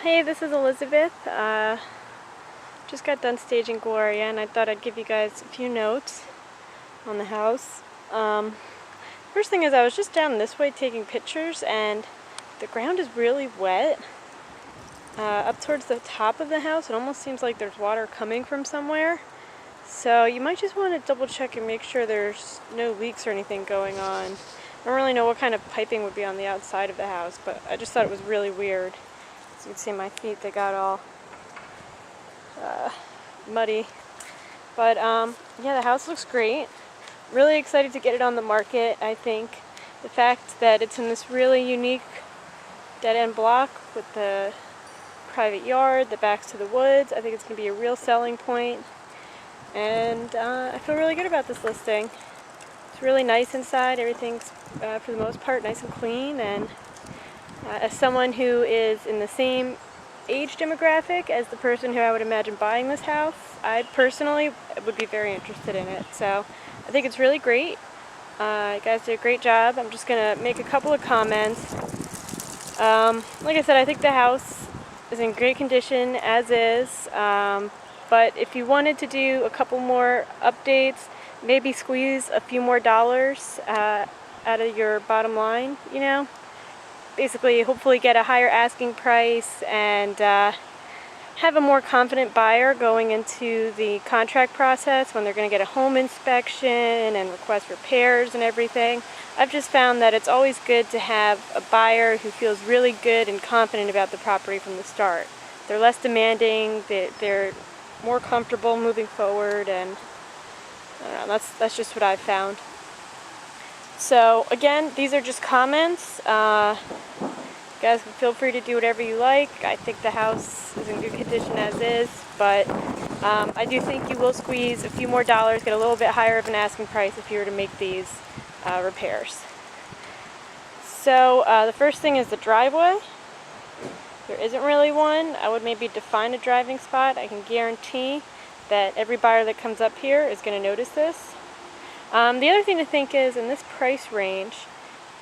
Hey, this is Elizabeth. Just got done staging Gloria, and I thought I'd give you guys a few notes on the house. First thing is, I was just down this way taking pictures, and the ground is really wet. Up towards the top of the house, it almost seems like there's water coming from somewhere. So you might just want to double check and make sure there's no leaks or anything going on. I don't really know what kind of piping would be on the outside of the house, but I just thought it was really weird. As you can see my feet, they got all muddy. But yeah, the house looks great. Really excited to get it on the market. I think the fact that it's in this really unique dead-end block with the private yard that backs to the woods, I think it's going to be a real selling point. And I feel really good about this listing. It's really nice inside. Everything's, for the most part, nice and clean. And as someone who is in the same age demographic as the person who I would imagine buying this house, I personally would be very interested in it. So I think it's really great. You guys did a great job. I'm just going to make a couple of comments. Like I said, I think the house is in great condition as is. But if you wanted to do a couple more updates, maybe squeeze a few more dollars out of your bottom line, you know? Basically, hopefully get a higher asking price and have a more confident buyer going into the contract process when they're going to get a home inspection and request repairs and everything. I've just found that it's always good to have a buyer who feels really good and confident about the property from the start. They're less demanding, they're more comfortable moving forward, and I don't know, that's just what I've found. So again, these are just comments. You guys can feel free to do whatever you like. I think the house is in good condition as is, but I do think you will squeeze a few more dollars, get a little bit higher of an asking price if you were to make these repairs. So the first thing is the driveway. There isn't really one. I would maybe define a driving spot. I can guarantee that every buyer that comes up here is going to notice this. The other thing to think is, in this price range,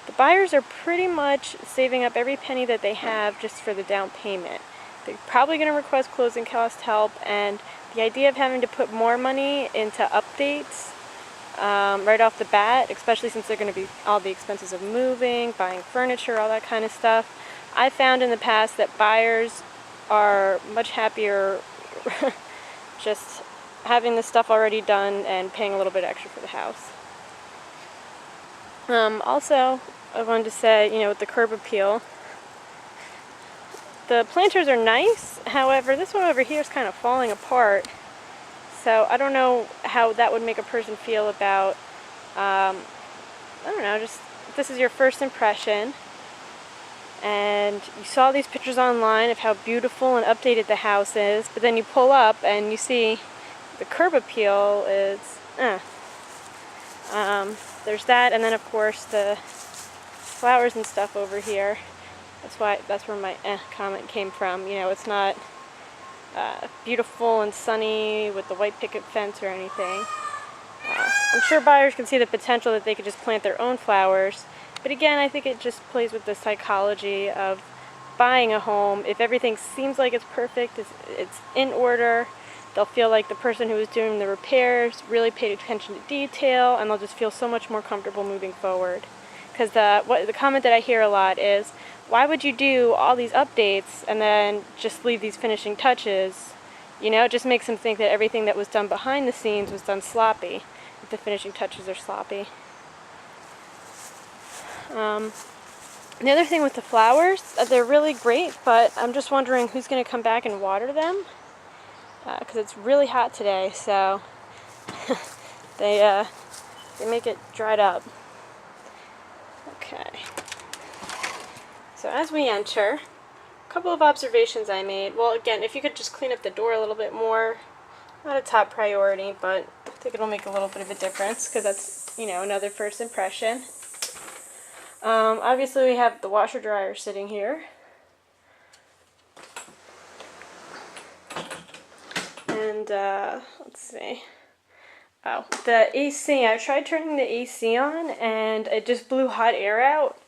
the buyers are pretty much saving up every penny that they have just for the down payment. They're probably going to request closing cost help, and the idea of having to put more money into updates right off the bat, especially since they're going to be all the expenses of moving, buying furniture, all that kind of stuff, I found in the past that buyers are much happier just having the stuff already done and paying a little bit extra for the house. Also, I wanted to say, with the curb appeal, the planters are nice. However, this one over here is kind of falling apart. So I don't know how that would make a person feel about, I don't know, just if this is your first impression and you saw these pictures online of how beautiful and updated the house is, but then you pull up and you see the curb appeal is, there's that, and then of course the flowers and stuff over here. That's where my comment came from. It's not beautiful and sunny with the white picket fence or anything. I'm sure buyers can see the potential that they could just plant their own flowers. But again, I think it just plays with the psychology of buying a home. If everything seems like it's perfect, it's in order, they'll feel like the person who was doing the repairs really paid attention to detail, and they'll just feel so much more comfortable moving forward. Because the comment that I hear a lot is, why would you do all these updates and then just leave these finishing touches? It just makes them think that everything that was done behind the scenes was done sloppy, if the finishing touches are sloppy. The other thing with the flowers, they're really great, but I'm just wondering who's going to come back and water them, because it's really hot today, so they make it dried up. Okay. So as we enter, a couple of observations I made. Well, again, if you could just clean up the door a little bit more, not a top priority, but I think it'll make a little bit of a difference, because that's, another first impression. Obviously we have the washer dryer sitting here. And, let's see. Oh, the AC, I tried turning the AC on and it just blew hot air out.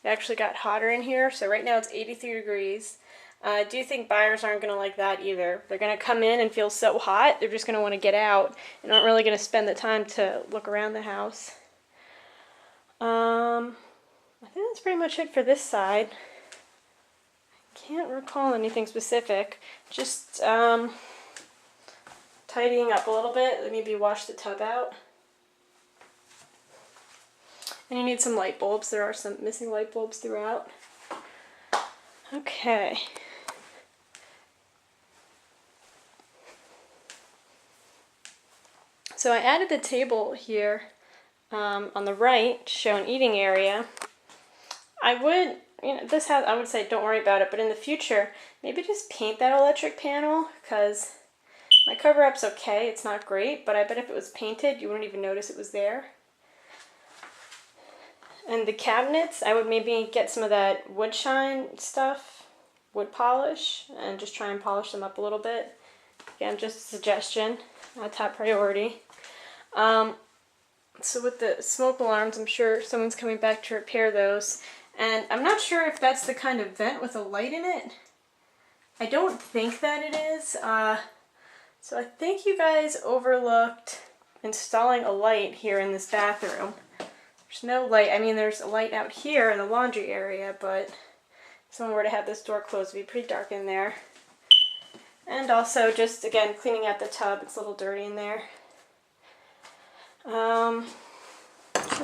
It actually got hotter in here, so right now it's 83 degrees. I do think buyers aren't going to like that either. They're going to come in and feel so hot, they're just going to want to get out and aren't really going to spend the time to look around the house. I think that's pretty much it for this side. Can't recall anything specific. Just tidying up a little bit. Maybe wash the tub out. And you need some light bulbs. There are some missing light bulbs throughout. Okay. So I added the table here on the right to show an eating area. I would, this has, I would say don't worry about it, but in the future, maybe just paint that electric panel, because my cover-up's okay, it's not great, but I bet if it was painted, you wouldn't even notice it was there. And the cabinets, I would maybe get some of that wood shine stuff, wood polish, and just try and polish them up a little bit. Again, just a suggestion, not top priority. So with the smoke alarms, I'm sure someone's coming back to repair those. And I'm not sure if that's the kind of vent with a light in it. I don't think that it is. So I think you guys overlooked installing a light here in this bathroom. There's no light. I mean, there's a light out here in the laundry area, but if someone were to have this door closed, it'd be pretty dark in there. And also just, again, cleaning out the tub. It's a little dirty in there. So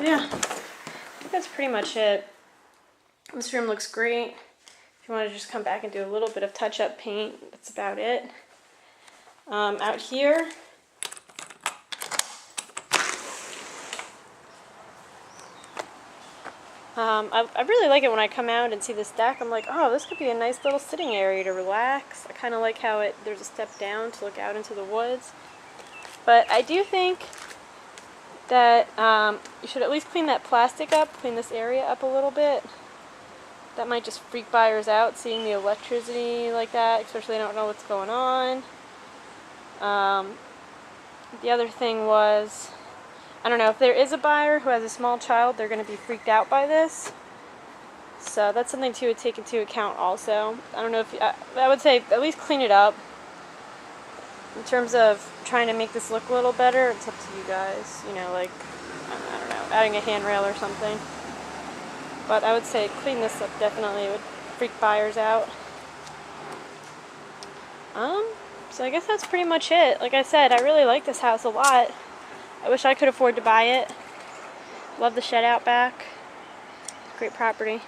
yeah, I think that's pretty much it. This room looks great. If you want to just come back and do a little bit of touch-up paint, that's about it. Out here, I really like it when I come out and see this deck. I'm like, oh, this could be a nice little sitting area to relax. I kind of like how there's a step down to look out into the woods. But I do think that you should at least clean that plastic up, clean this area up a little bit. That might just freak buyers out, seeing the electricity like that, especially they don't know what's going on. The other thing was, I don't know, if there is a buyer who has a small child, they're going to be freaked out by this. So that's something to take into account also. I don't know if, I would say at least clean it up. In terms of trying to make this look a little better, it's up to you guys. You know, like, I don't know, adding a handrail or something. But I would say clean this up definitely. It would freak buyers out. So I guess that's pretty much it. Like I said, I really like this house a lot. I wish I could afford to buy it. Love the shed out back. Great property.